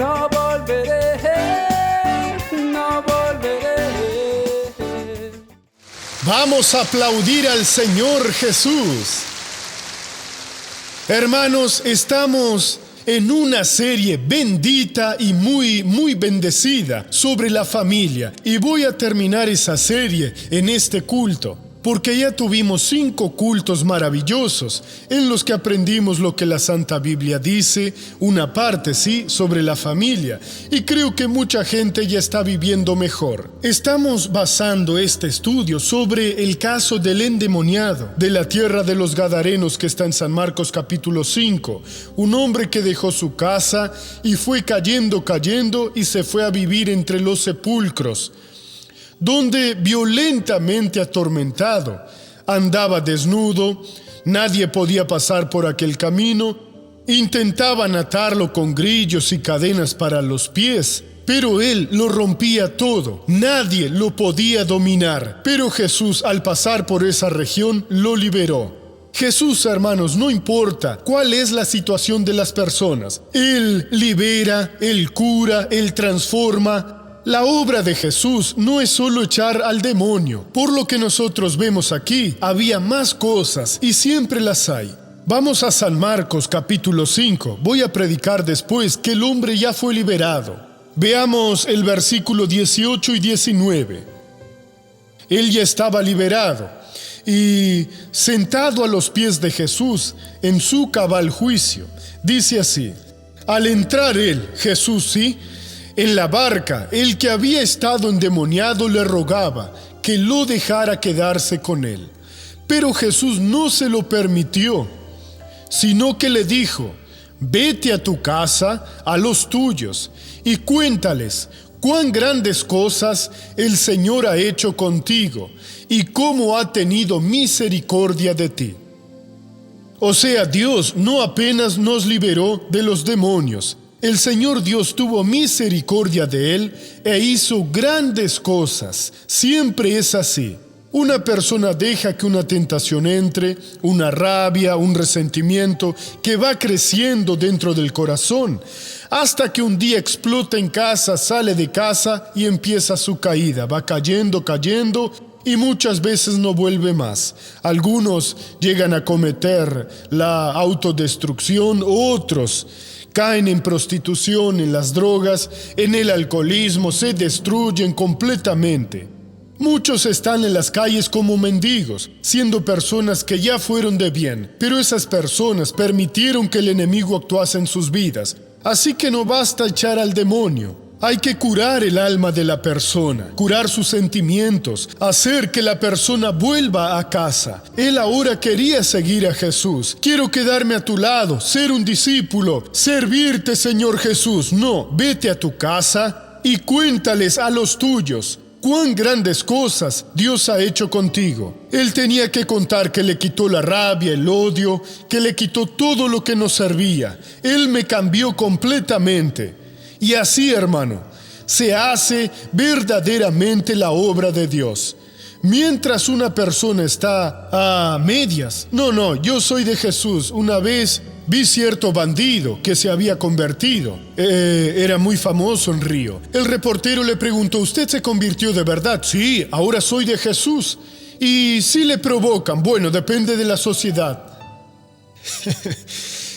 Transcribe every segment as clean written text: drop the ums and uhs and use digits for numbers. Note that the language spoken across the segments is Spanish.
no volveré, no volveré. Vamos a aplaudir al Señor Jesús. Hermanos, estamos en una serie bendita y muy bendecida sobre la familia. Y voy a terminar esa serie en este culto, porque ya tuvimos 5 cultos maravillosos en los que aprendimos lo que la Santa Biblia dice, una parte, sí, sobre la familia. Y creo que mucha gente ya está viviendo mejor. Estamos basando este estudio sobre el caso del endemoniado de la tierra de los Gadarenos que está en San Marcos capítulo 5. Un hombre que dejó su casa y fue cayendo y se fue a vivir entre los sepulcros, donde violentamente atormentado, andaba desnudo, nadie podía pasar por aquel camino, intentaban atarlo con grillos y cadenas para los pies, pero él lo rompía todo, nadie lo podía dominar, pero Jesús al pasar por esa región lo liberó. Jesús, hermanos, no importa cuál es la situación de las personas, Él libera, Él cura, Él transforma. La obra de Jesús no es solo echar al demonio. Por lo que nosotros vemos aquí, había más cosas y siempre las hay. Vamos a San Marcos capítulo 5. Voy a predicar después que el hombre ya fue liberado. Veamos el versículo 18 y 19. Él ya estaba liberado y sentado a los pies de Jesús en su cabal juicio. Dice así: al entrar él, Jesús, sí, en la barca, el que había estado endemoniado le rogaba que lo dejara quedarse con él. Pero Jesús no se lo permitió, sino que le dijo: vete a tu casa, a los tuyos, y cuéntales cuán grandes cosas el Señor ha hecho contigo y cómo ha tenido misericordia de ti. O sea, Dios no apenas nos liberó de los demonios. El Señor Dios tuvo misericordia de él e hizo grandes cosas. Siempre es así. Una persona deja que una tentación entre, una rabia, un resentimiento que va creciendo dentro del corazón, hasta que un día explota en casa, sale de casa y empieza su caída. Va cayendo y muchas veces no vuelve más. Algunos llegan a cometer la autodestrucción, otros caen en prostitución, en las drogas, en el alcoholismo, se destruyen completamente. Muchos están en las calles como mendigos, siendo personas que ya fueron de bien, pero esas personas permitieron que el enemigo actuase en sus vidas. Así que no basta echar al demonio. Hay que curar el alma de la persona, curar sus sentimientos, hacer que la persona vuelva a casa. Él ahora quería seguir a Jesús. Quiero quedarme a tu lado, ser un discípulo, servirte, Señor Jesús. No, vete a tu casa y cuéntales a los tuyos cuán grandes cosas Dios ha hecho contigo. Él tenía que contar que le quitó la rabia, el odio, que le quitó todo lo que nos servía. Él me cambió completamente. Y así, hermano, se hace verdaderamente la obra de Dios. Mientras una persona está a medias, no, yo soy de Jesús. Una vez vi cierto bandido que se había convertido. Era muy famoso en Río. El reportero le preguntó: ¿usted se convirtió de verdad? Sí, ahora soy de Jesús. Y si le provocan, bueno, depende de la sociedad.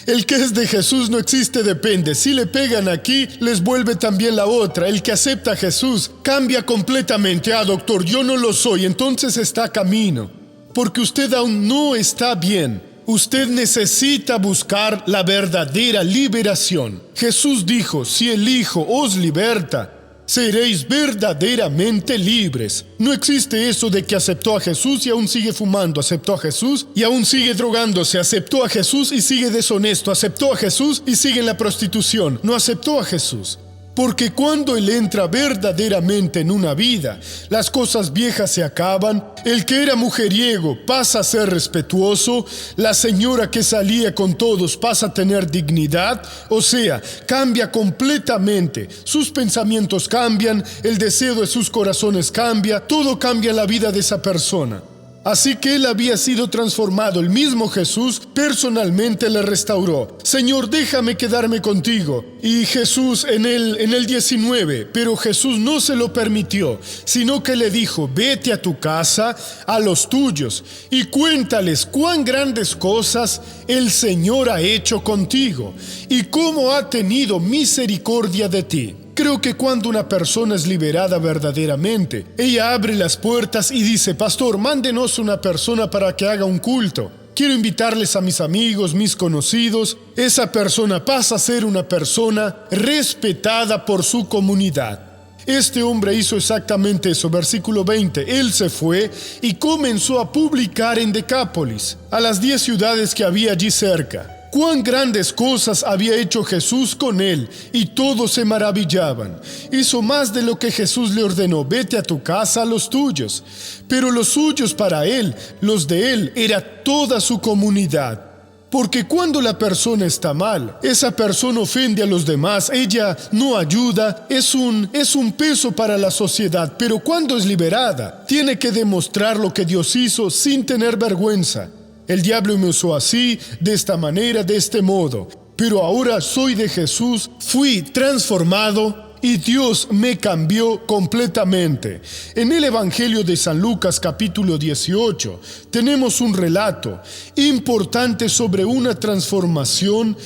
El que es de Jesús no existe, depende. Si le pegan aquí, les vuelve también la otra. El que acepta a Jesús cambia completamente. Ah, doctor, yo no lo soy, entonces está a camino. Porque usted aún no está bien. Usted necesita buscar la verdadera liberación. Jesús dijo: si el Hijo os liberta, seréis verdaderamente libres. No existe eso de que aceptó a Jesús y aún sigue fumando, aceptó a Jesús y aún sigue drogándose, aceptó a Jesús y sigue deshonesto, aceptó a Jesús y sigue en la prostitución. No aceptó a Jesús. Porque cuando Él entra verdaderamente en una vida, las cosas viejas se acaban, el que era mujeriego pasa a ser respetuoso, la señora que salía con todos pasa a tener dignidad, o sea, cambia completamente, sus pensamientos cambian, el deseo de sus corazones cambia, todo cambia en la vida de esa persona. Así que él había sido transformado. El mismo Jesús personalmente le restauró. Señor, déjame quedarme contigo. Y Jesús en el 19, pero Jesús no se lo permitió, sino que le dijo: vete a tu casa, a los tuyos, y cuéntales cuán grandes cosas el Señor ha hecho contigo y cómo ha tenido misericordia de ti. Creo que cuando una persona es liberada verdaderamente, ella abre las puertas y dice: pastor, mándenos una persona para que haga un culto. Quiero invitarles a mis amigos, mis conocidos. Esa persona pasa a ser una persona respetada por su comunidad. Este hombre hizo exactamente eso. Versículo 20. Él se fue y comenzó a publicar en Decápolis, a las 10 ciudades que había allí cerca, cuán grandes cosas había hecho Jesús con él, y todos se maravillaban. Hizo más de lo que Jesús le ordenó: vete a tu casa, a los tuyos. Pero los suyos para él, los de él, era toda su comunidad. Porque cuando la persona está mal, esa persona ofende a los demás, ella no ayuda, es un peso para la sociedad. Pero cuando es liberada, tiene que demostrar lo que Dios hizo sin tener vergüenza. El diablo me usó así, de esta manera, de este modo. Pero ahora soy de Jesús, fui transformado y Dios me cambió completamente. En el Evangelio de San Lucas, capítulo 18, tenemos un relato importante sobre una transformación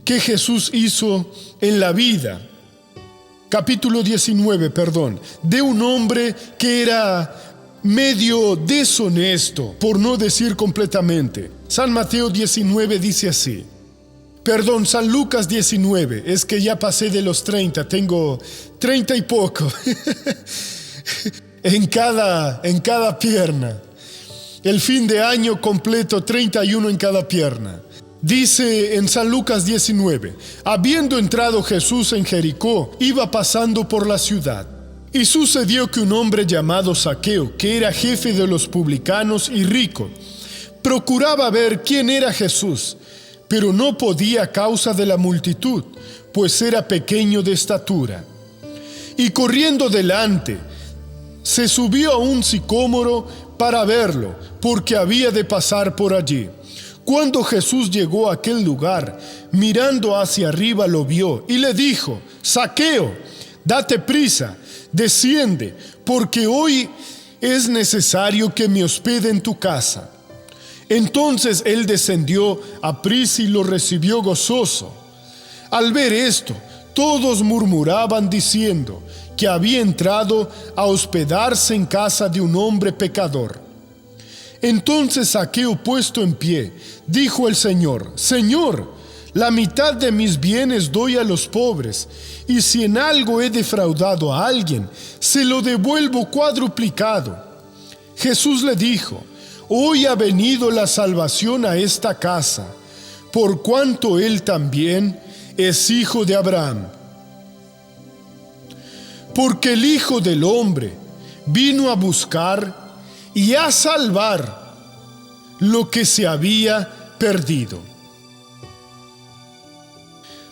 que Jesús hizo en la vida. Capítulo 19, de un hombre que era medio deshonesto, por no decir completamente. San Mateo 19 dice así. San Lucas 19, es que ya pasé de los 30, tengo 30 y poco en cada pierna. El fin de año completo, 31 en cada pierna. Dice en San Lucas 19, habiendo entrado Jesús en Jericó, iba pasando por la ciudad. Y sucedió que un hombre llamado Zaqueo, que era jefe de los publicanos y rico, procuraba ver quién era Jesús, pero no podía a causa de la multitud, pues era pequeño de estatura. Y corriendo delante, se subió a un sicómoro para verlo, porque había de pasar por allí. Cuando Jesús llegó a aquel lugar, mirando hacia arriba lo vio y le dijo: Zaqueo, date prisa, desciende, porque hoy es necesario que me hospede en tu casa. Entonces él descendió aprisa y lo recibió gozoso. Al ver esto, todos murmuraban diciendo que había entrado a hospedarse en casa de un hombre pecador. Entonces Zaqueo, puesto en pie, dijo al Señor: Señor, la mitad de mis bienes doy a los pobres, y si en algo he defraudado a alguien, se lo devuelvo cuadruplicado. Jesús le dijo: hoy ha venido la salvación a esta casa, por cuanto él también es hijo de Abraham. Porque el Hijo del Hombre vino a buscar y a salvar lo que se había perdido.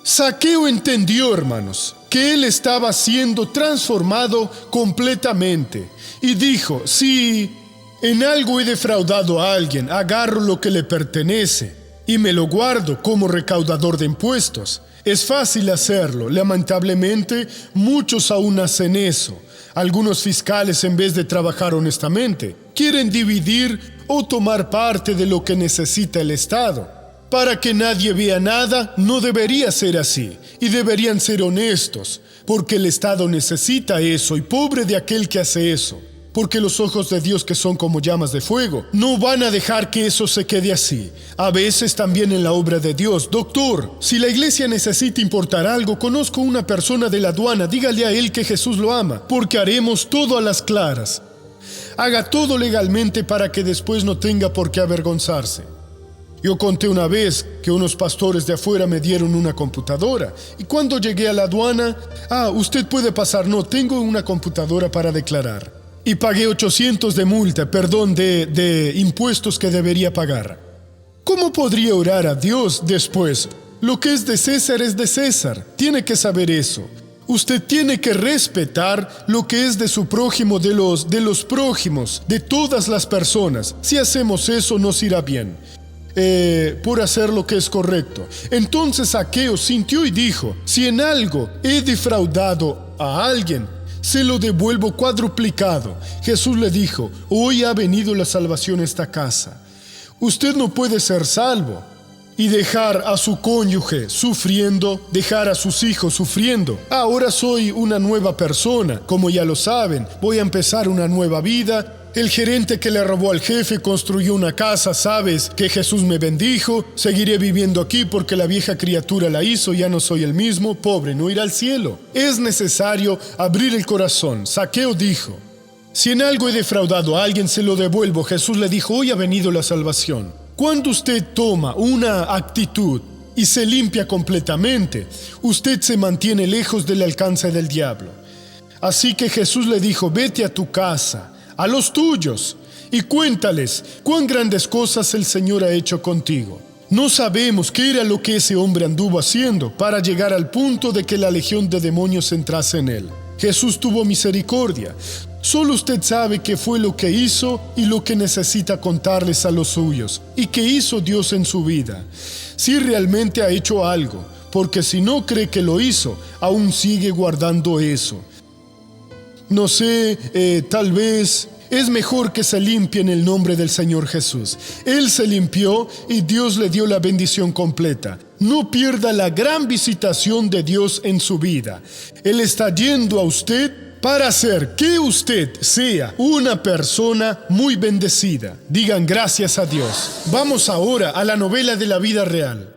Zaqueo entendió, hermanos, que él estaba siendo transformado completamente, y dijo: si en algo he defraudado a alguien, agarro lo que le pertenece y me lo guardo como recaudador de impuestos. Es fácil hacerlo. Lamentablemente, muchos aún hacen eso. Algunos fiscales, en vez de trabajar honestamente, quieren dividir o tomar parte de lo que necesita el Estado. Para que nadie vea nada, no debería ser así, y deberían ser honestos, porque el Estado necesita eso, y pobre de aquel que hace eso, porque los ojos de Dios, que son como llamas de fuego, no van a dejar que eso se quede así. A veces también en la obra de Dios: doctor, si la iglesia necesita importar algo, conozco una persona de la aduana, dígale a él que Jesús lo ama, porque haremos todo a las claras. Haga todo legalmente para que después no tenga por qué avergonzarse. Yo conté una vez que unos pastores de afuera me dieron una computadora, y cuando llegué a la aduana: usted puede pasar. No, tengo una computadora para declarar. Y pagué 800 de multa, de impuestos que debería pagar. ¿Cómo podría orar a Dios después? Lo que es de César es de César. Tiene que saber eso. Usted tiene que respetar lo que es de su prójimo, de los prójimos, de todas las personas. Si hacemos eso, nos irá bien. Por hacer lo que es correcto. Entonces Zaqueo sintió y dijo: si en algo he defraudado a alguien, se lo devuelvo cuadruplicado. Jesús le dijo: hoy ha venido la salvación a esta casa. Usted no puede ser salvo y dejar a su cónyuge sufriendo, dejar a sus hijos sufriendo. Ahora soy una nueva persona, como ya lo saben, voy a empezar una nueva vida. El gerente que le robó al jefe construyó una casa, sabes que Jesús me bendijo, seguiré viviendo aquí porque la vieja criatura la hizo, ya no soy el mismo, pobre, no irá al cielo. Es necesario abrir el corazón. Zaqueo dijo: si en algo he defraudado a alguien, se lo devuelvo. Jesús le dijo: hoy ha venido la salvación. Cuando usted toma una actitud y se limpia completamente, usted se mantiene lejos del alcance del diablo. Así que Jesús le dijo: vete a tu casa, a los tuyos, y cuéntales cuán grandes cosas el Señor ha hecho contigo. No sabemos qué era lo que ese hombre anduvo haciendo para llegar al punto de que la legión de demonios entrase en él. Jesús tuvo misericordia. Solo usted sabe qué fue lo que hizo y lo que necesita contarles a los suyos, y qué hizo Dios en su vida. Si realmente ha hecho algo, porque si no cree que lo hizo, aún sigue guardando eso. No sé, tal vez es mejor que se limpie en el nombre del Señor Jesús. Él se limpió y Dios le dio la bendición completa. No pierda la gran visitación de Dios en su vida. Él está yendo a usted para hacer que usted sea una persona muy bendecida. Digan gracias a Dios. Vamos ahora a la novela de la vida real.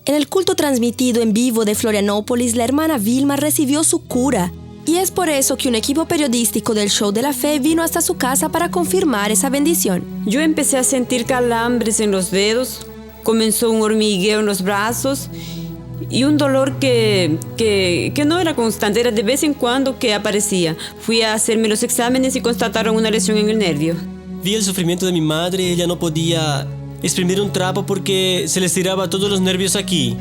En el culto transmitido en vivo de Florianópolis, la hermana Vilma recibió su cura. Y es por eso que un equipo periodístico del Show de la Fe vino hasta su casa para confirmar esa bendición. Yo empecé a sentir calambres en los dedos, comenzó un hormigueo en los brazos y un dolor que no era constante, era de vez en cuando que aparecía. Fui a hacerme los exámenes y constataron una lesión en el nervio. Vi el sufrimiento de mi madre, ella no podía exprimir un trapo porque se le estiraba todos los nervios aquí.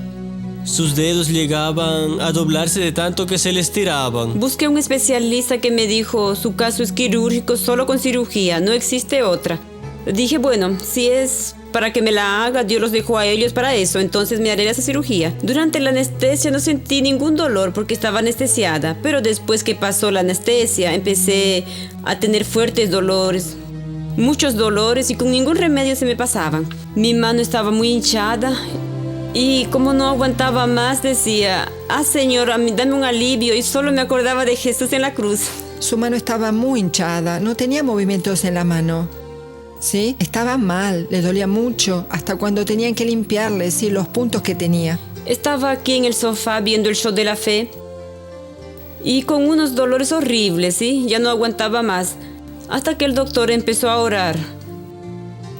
Sus dedos llegaban a doblarse de tanto que se le estiraban. Busqué un especialista que me dijo: su caso es quirúrgico, solo con cirugía, no existe otra. Dije: bueno, si es para que me la haga, Dios los dejó a ellos para eso, entonces me haré esa cirugía. Durante la anestesia no sentí ningún dolor porque estaba anestesiada, pero después que pasó la anestesia empecé a tener fuertes dolores. Muchos dolores y con ningún remedio se me pasaban. Mi mano estaba muy hinchada y como no aguantaba más decía: Señor, dame un alivio, y solo me acordaba de Jesús en la cruz. Su mano estaba muy hinchada, no tenía movimientos en la mano. ¿Sí? Estaba mal, le dolía mucho, hasta cuando tenían que limpiarle, sí, los puntos que tenía. Estaba aquí en el sofá viendo el Show de la Fe y con unos dolores horribles, ¿sí? Ya no aguantaba más. Hasta que el doctor empezó a orar.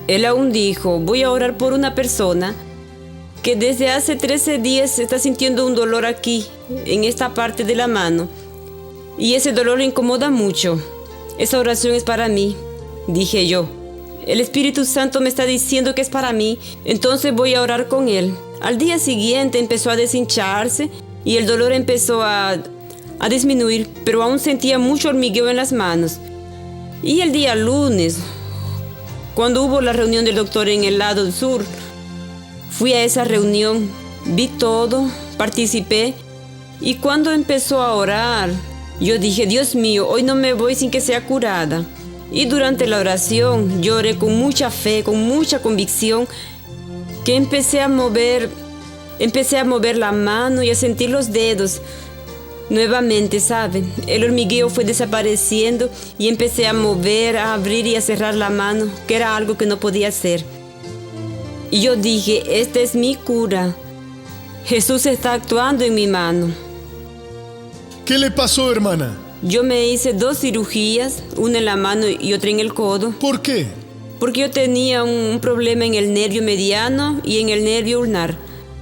Él aún dijo: voy a orar por una persona que desde hace 13 días está sintiendo un dolor aquí, en esta parte de la mano. Y ese dolor le incomoda mucho. Esa oración es para mí, dije yo. El Espíritu Santo me está diciendo que es para mí, entonces voy a orar con él. Al día siguiente empezó a deshincharse y el dolor empezó a disminuir, pero aún sentía mucho hormigueo en las manos. Y el día lunes, cuando hubo la reunión del doctor en el lado sur, fui a esa reunión, vi todo, participé, y cuando empezó a orar, yo dije: Dios mío, hoy no me voy sin que sea curada. Y durante la oración lloré con mucha fe, con mucha convicción, que empecé a mover la mano y a sentir los dedos. Nuevamente, ¿saben? El hormigueo fue desapareciendo y empecé a mover, a abrir y a cerrar la mano, que era algo que no podía hacer. Y yo dije: esta es mi cura. Jesús está actuando en mi mano. ¿Qué le pasó, hermana? Yo me hice 2 cirugías, una en la mano y otra en el codo. ¿Por qué? Porque yo tenía un problema en el nervio mediano y en el nervio ulnar.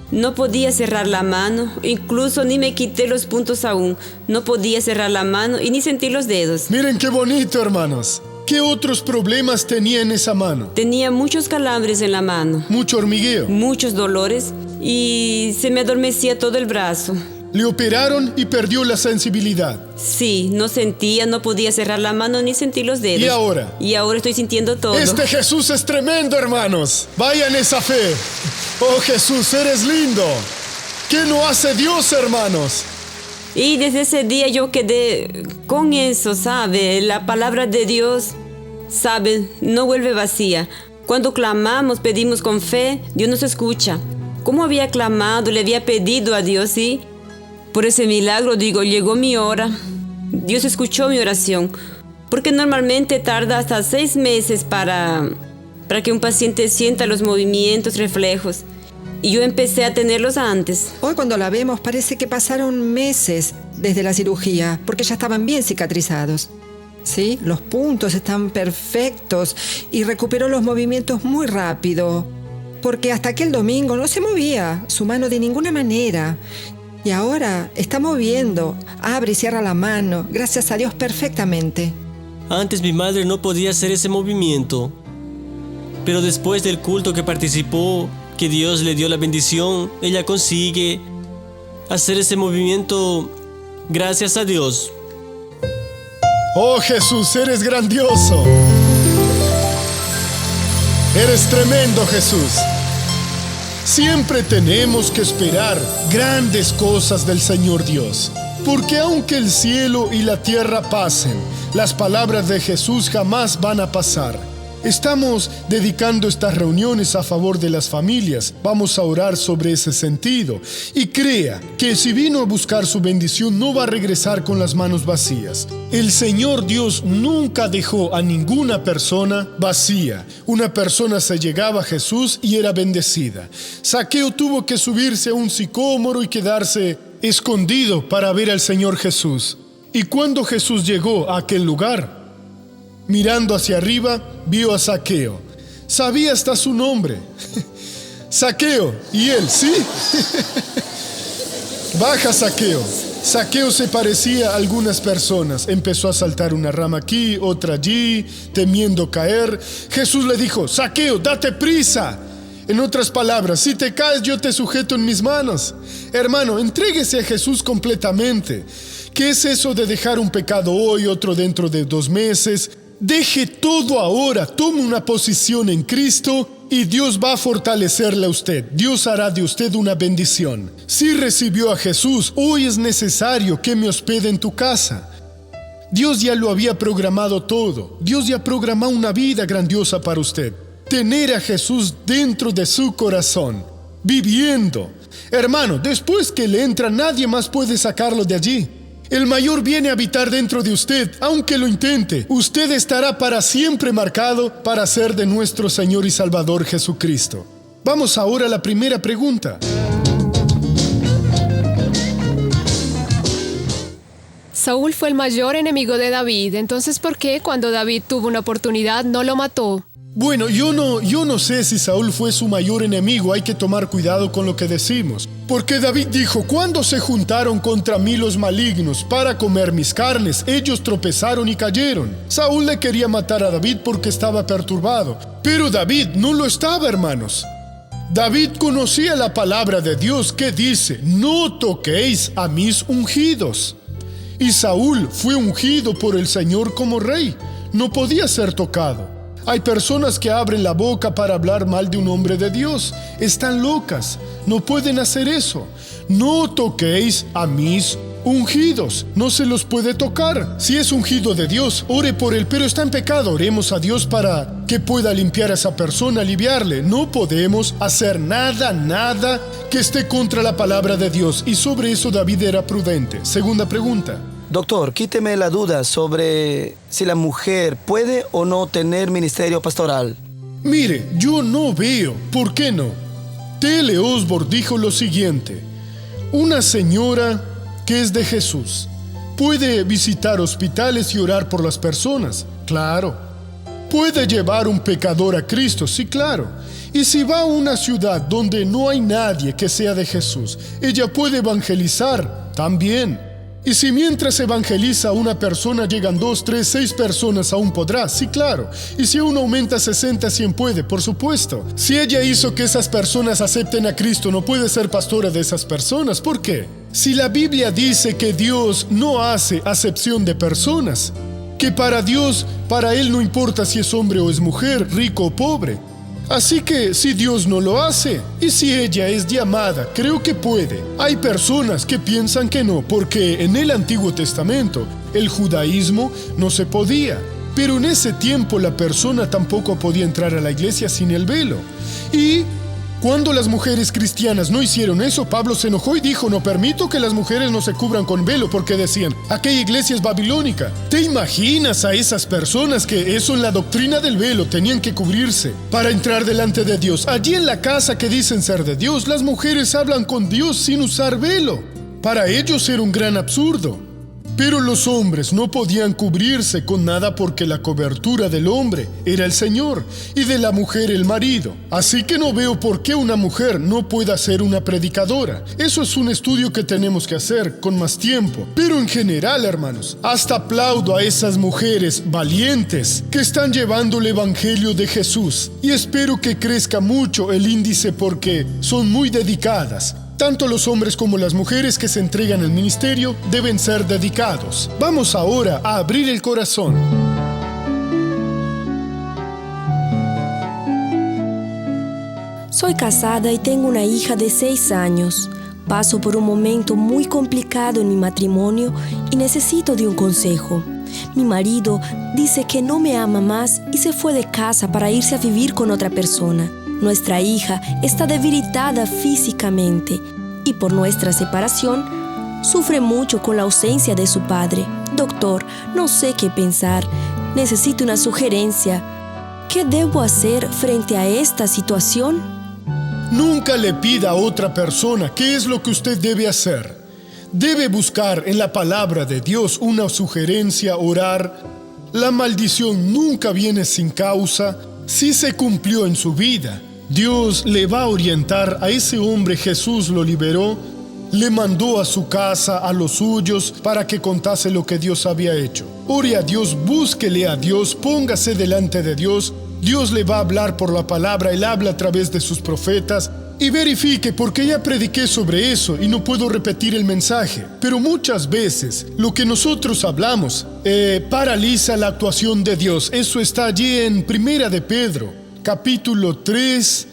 No podía cerrar la mano, incluso ni me quité los puntos aún. No podía cerrar la mano y ni sentir los dedos. Miren qué bonito, hermanos. ¿Qué otros problemas tenía en esa mano? Tenía muchos calambres en la mano, Mucho hormigueo. muchos dolores y se me adormecía todo el brazo. Le operaron y perdió la sensibilidad. Sí, no sentía, no podía cerrar la mano ni sentir los dedos. ¿Y ahora? Y ahora estoy sintiendo todo. Este Jesús es tremendo, hermanos. Vayan esa fe. Oh Jesús, eres lindo. ¿Qué no hace Dios, hermanos? Y desde ese día yo quedé con eso, ¿sabe? La palabra de Dios, ¿sabe? No vuelve vacía. Cuando clamamos, pedimos con fe, Dios nos escucha. Como había clamado, le había pedido a Dios, ¿sí? Por ese milagro, digo, llegó mi hora. Dios escuchó mi oración. Porque normalmente tarda hasta 6 meses para que un paciente sienta los movimientos, reflejos. Y yo empecé a tenerlos antes. Hoy cuando la vemos parece que pasaron meses desde la cirugía, porque ya estaban bien cicatrizados. ¿Sí? Los puntos están perfectos y recuperó los movimientos muy rápido. Porque hasta aquel domingo no se movía su mano de ninguna manera. Y ahora está moviendo, abre y cierra la mano, gracias a Dios, perfectamente. Antes mi madre no podía hacer ese movimiento. Pero después del culto que participó, que Dios le dio la bendición, ella consigue hacer ese movimiento gracias a Dios. Oh Jesús, eres grandioso. Eres tremendo, Jesús. Siempre tenemos que esperar grandes cosas del Señor Dios. Porque aunque el cielo y la tierra pasen, las palabras de Jesús jamás van a pasar. Estamos dedicando estas reuniones a favor de las familias. Vamos a orar sobre ese sentido. Y crea que si vino a buscar su bendición, no va a regresar con las manos vacías. El Señor Dios nunca dejó a ninguna persona vacía. Una persona se llegaba a Jesús y era bendecida. Zaqueo tuvo que subirse a un sicómoro y quedarse escondido para ver al Señor Jesús. Y cuando Jesús llegó a aquel lugar, mirando hacia arriba, vio a Zaqueo. Sabía hasta su nombre. Zaqueo. Y él, ¿sí? Baja, Zaqueo. Zaqueo se parecía a algunas personas. Empezó a saltar una rama aquí, otra allí, temiendo caer. Jesús le dijo, Zaqueo, date prisa. En otras palabras, si te caes, yo te sujeto en mis manos. Hermano, entréguese a Jesús completamente. ¿Qué es eso de dejar un pecado hoy, otro dentro de 2 meses? Deje todo ahora, tome una posición en Cristo y Dios va a fortalecerle a usted. Dios hará de usted una bendición. Si recibió a Jesús, hoy es necesario que me hospede en tu casa. Dios ya lo había programado todo. Dios ya programó una vida grandiosa para usted. Tener a Jesús dentro de su corazón, viviendo. Hermano, después que le entra, nadie más puede sacarlo de allí. El mayor viene a habitar dentro de usted, aunque lo intente. Usted estará para siempre marcado para ser de nuestro Señor y Salvador Jesucristo. Vamos ahora a la primera pregunta. Saúl fue el mayor enemigo de David, entonces ¿por qué cuando David tuvo una oportunidad no lo mató? Bueno, yo no sé si Saúl fue su mayor enemigo. Hay que tomar cuidado con lo que decimos. Porque David dijo, cuando se juntaron contra mí los malignos para comer mis carnes, ellos tropezaron y cayeron. Saúl le quería matar a David porque estaba perturbado. Pero David no lo estaba, hermanos. David conocía la palabra de Dios que dice, no toquéis a mis ungidos. Y Saúl fue ungido por el Señor como rey. No podía ser tocado. Hay personas que abren la boca para hablar mal de un hombre de Dios. Están locas. No pueden hacer eso. No toquéis a mis ungidos. No se los puede tocar. Si es ungido de Dios, ore por él, pero está en pecado. Oremos a Dios para que pueda limpiar a esa persona, aliviarle. No podemos hacer nada que esté contra la palabra de Dios. Y sobre eso David era prudente. Segunda pregunta. Doctor, quíteme la duda sobre si la mujer puede o no tener ministerio pastoral. Mire, yo no veo. ¿Por qué no? T.L. Osborne dijo lo siguiente. Una señora que es de Jesús puede visitar hospitales y orar por las personas. Claro. Puede llevar un pecador a Cristo, sí, claro. Y si va a una ciudad donde no hay nadie que sea de Jesús, ella puede evangelizar también. Y si mientras evangeliza a una persona llegan 2, 3, 6 personas, aún podrá, sí, claro. Y si uno aumenta a 60, 100 puede, por supuesto. Si ella hizo que esas personas acepten a Cristo, no puede ser pastora de esas personas. ¿Por qué? Si la Biblia dice que Dios no hace acepción de personas, que para Dios, para Él no importa si es hombre o es mujer, rico o pobre. Así que si Dios no lo hace, y si ella es llamada, creo que puede. Hay personas que piensan que no, porque en el Antiguo Testamento, el judaísmo no se podía. Pero en ese tiempo la persona tampoco podía entrar a la iglesia sin el velo. Y cuando las mujeres cristianas no hicieron eso, Pablo se enojó y dijo: no permito que las mujeres no se cubran con velo, porque decían, aquella iglesia es babilónica. ¿Te imaginas a esas personas que eso en la doctrina del velo tenían que cubrirse para entrar delante de Dios? Allí en la casa que dicen ser de Dios, las mujeres hablan con Dios sin usar velo. Para ellos era un gran absurdo. Pero los hombres no podían cubrirse con nada porque la cobertura del hombre era el Señor y de la mujer el marido. Así que no veo por qué una mujer no pueda ser una predicadora. Eso es un estudio que tenemos que hacer con más tiempo. Pero en general, hermanos, hasta aplaudo a esas mujeres valientes que están llevando el evangelio de Jesús. Y espero que crezca mucho el índice porque son muy dedicadas. Tanto los hombres como las mujeres que se entregan al ministerio deben ser dedicados. Vamos ahora a abrir el corazón. Soy casada y tengo una hija de 6 años. Paso por un momento muy complicado en mi matrimonio y necesito de un consejo. Mi marido dice que no me ama más y se fue de casa para irse a vivir con otra persona. Nuestra hija está debilitada físicamente y por nuestra separación sufre mucho con la ausencia de su padre. Doctor, no sé qué pensar. Necesito una sugerencia. ¿Qué debo hacer frente a esta situación? Nunca le pida a otra persona qué es lo que usted debe hacer. Debe buscar en la palabra de Dios una sugerencia, orar. La maldición nunca viene sin causa. Si se cumplió en su vida, Dios le va a orientar a ese hombre. Jesús lo liberó, le mandó a su casa, a los suyos, para que contase lo que Dios había hecho. Ore a Dios, búsquele a Dios, póngase delante de Dios. Dios le va a hablar por la palabra, Él habla a través de sus profetas. Y verifique, porque ya prediqué sobre eso y no puedo repetir el mensaje. Pero muchas veces lo que nosotros hablamos paraliza la actuación de Dios. Eso está allí en 1 de Pedro. Capítulo 3,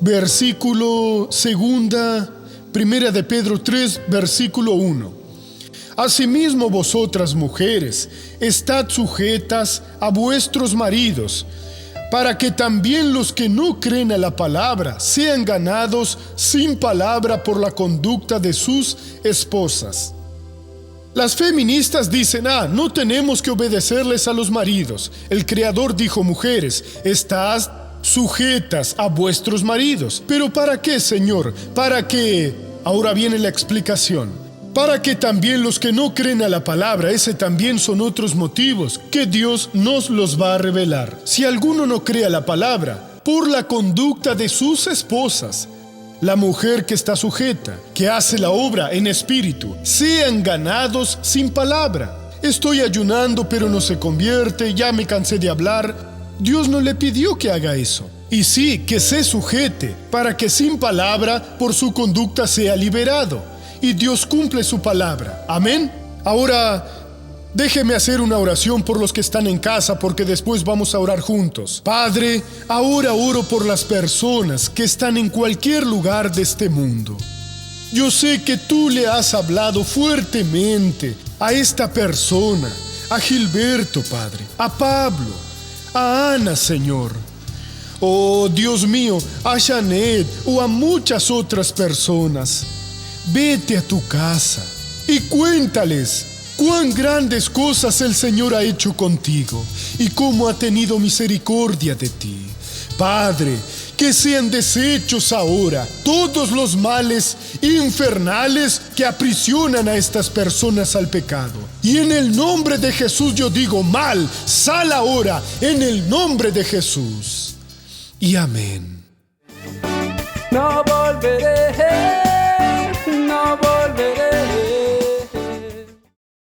versículo 2, 1 de Pedro 3, versículo 1. Asimismo vosotras mujeres, estad sujetas a vuestros maridos, para que también los que no creen a la palabra sean ganados sin palabra por la conducta de sus esposas. Las feministas dicen, no tenemos que obedecerles a los maridos. El Creador dijo, mujeres, estad sujetas a vuestros maridos. ¿Pero para qué, Señor? Para que, ahora viene la explicación, para que también los que no creen a la palabra, ese también son otros motivos que Dios nos los va a revelar. Si alguno no cree a la palabra, por la conducta de sus esposas, la mujer que está sujeta, que hace la obra en espíritu, sean ganados sin palabra. Estoy ayunando pero no se convierte, ya me cansé de hablar. Dios no le pidió que haga eso. Y sí, que se sujete, para que sin palabra por su conducta sea liberado. Y Dios cumple su palabra. Amén. Ahora, déjeme hacer una oración por los que están en casa, porque después vamos a orar juntos. Padre, ahora oro por las personas que están en cualquier lugar de este mundo. Yo sé que tú le has hablado fuertemente a esta persona, a Gilberto, Padre, a Pablo, a Ana, Señor. Oh, Dios mío, a Janet o a muchas otras personas. Vete a tu casa y cuéntales cuán grandes cosas el Señor ha hecho contigo y cómo ha tenido misericordia de ti. Padre, que sean deshechos ahora todos los males infernales que aprisionan a estas personas al pecado. Y en el nombre de Jesús yo digo, mal, sal ahora, en el nombre de Jesús. Y amén. No volveré, no volveré.